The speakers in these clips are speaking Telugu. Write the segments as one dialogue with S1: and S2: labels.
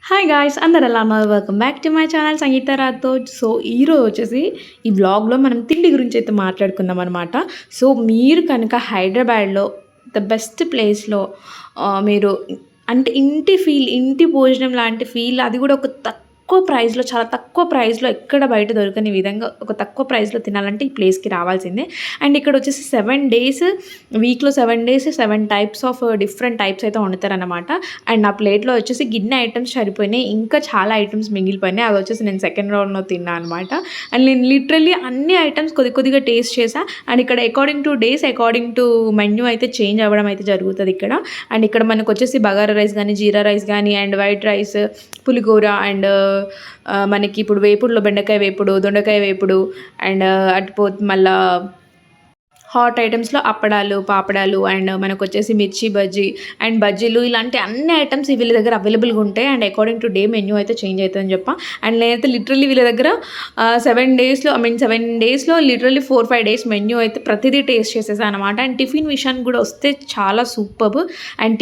S1: హాయ్ గాయ్స్ అందరు ఎలా ఉన్నారు? Welcome back to my channel Sangeetha Rathod. So ఈరోజు వచ్చేసి ఈ వ్లాగ్లో మనం తిండి గురించి అయితే మాట్లాడుకుందాం అనమాట. సో మీరు కనుక హైదరాబాద్లో ద బెస్ట్ ప్లేస్లో మీరు అంటే ఇంటి భోజనం లాంటి ఫీల్, అది కూడా ఒక తక్కువ ప్రైస్లో, చాలా తక్కువ ప్రైస్లో, ఎక్కడ బయట దొరకని విధంగా ఒక తక్కువ ప్రైస్లో తినాలంటే ఈ ప్లేస్కి రావాల్సిందే. అండ్ ఇక్కడ వచ్చేసి 7 days, వీక్లో 7 days 7 types of different types అయితే వండుతారనమాట. అండ్ నా ప్లేట్లో వచ్చేసి గిన్నె ఐటమ్స్ సరిపోయినాయి, ఇంకా చాలా ఐటమ్స్ మిగిలిపోయినాయి. అది వచ్చేసి నేను సెకండ్ రౌండ్లో తిన్నా అనమాట. అండ్ నేను లిటరల్లీ అన్ని ఐటమ్స్ కొద్దిగా టేస్ట్ చేసా. అండ్ ఇక్కడ according two days, according to menu అయితే చేంజ్ అవ్వడం అయితే జరుగుతుంది ఇక్కడ. అండ్ ఇక్కడ మనకు వచ్చేసి బగారా రైస్ కానీ, జీరా రైస్ కానీ, అండ్ వైట్ రైస్, పులిగూర, అండ్ మనకి ఇప్పుడు వేపుడులో బెండకాయ వేపుడు, దొండకాయ వేపుడు, అండ్ మళ్ళా హాట్ ఐటమ్స్లో అప్పడాలు, పాపడాలు, అండ్ మనకు వచ్చేసి మిర్చి బజ్జీ అండ్ బజ్జీలు, ఇలాంటి అన్ని ఐటమ్స్ వీళ్ళ దగ్గర అవైలబుల్గా ఉంటాయి. And according to day menu అయితే చేంజ్ అవుతుందని చెప్పా. అండ్ నేనైతే లిటరల్లీ వీళ్ళ దగ్గర 7 daysలో లిటరల్లీ 4-5 days మెన్యూ అయితే ప్రతిదీ టేస్ట్ చేసేసాను అనమాట. అండ్ టిఫిన్ విషయానికి కూడా వస్తే చాలా సూపర్బ్. అండ్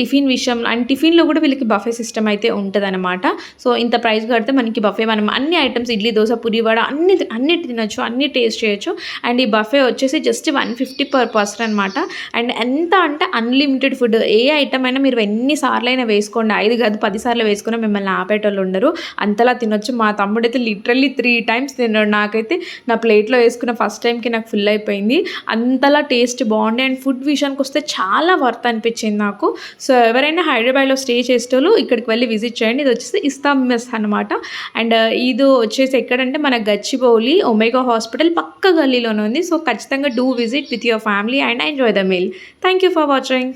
S1: టిఫిన్లో కూడా వీళ్ళకి బఫే సిస్టమ్ అయితే ఉంటుంది అనమాట. సో ఇంత ప్రైస్ కడితే మనకి బఫే మనం అన్ని ఐటమ్స్, ఇడ్లీ, దోశ, పురి, వడ, అన్ని తినొచ్చు, అన్ని టేస్ట్ చేయొచ్చు. అండ్ ఈ బఫే వచ్చేసి జస్ట్ 150 per person అనమాట. అండ్ ఎంత అంటే అన్లిమిటెడ్ ఫుడ్, ఏ ఐటమ్ అయినా మీరు ఎన్నిసార్లు అయినా వేసుకోండి, 5 కాదు 10 సార్లు వేసుకున్నా మిమ్మల్ని ఆపేటోళ్ళు ఉండరు, అంతలా తినొచ్చు. మా తమ్ముడైతే లిటరల్లీ 3 times తిన్నాడు. నాకైతే నా ప్లేట్లో వేసుకున్న ఫస్ట్ టైంకి నాకు ఫుల్ అయిపోయింది, అంతలా టేస్ట్ బాగుంది. అండ్ ఫుడ్ విషయానికి వస్తే చాలా వర్త్ అనిపించింది నాకు. సో ఎవరైనా హైదరాబాద్లో స్టే చేసేటోళ్ళు ఇక్కడికి వెళ్ళి విజిట్ చేయండి. ఇది వచ్చేసి ఇస్తాం మెస్ అనమాట. అండ్ ఇది వచ్చేసి ఎక్కడంటే మన గచ్చిబౌలి ఒమేగా హాస్పిటల్ పక్క గల్లీలోనే ఉంది. సో ఖచ్చితంగా do visit with your family and enjoy the meal. Thank you for watching.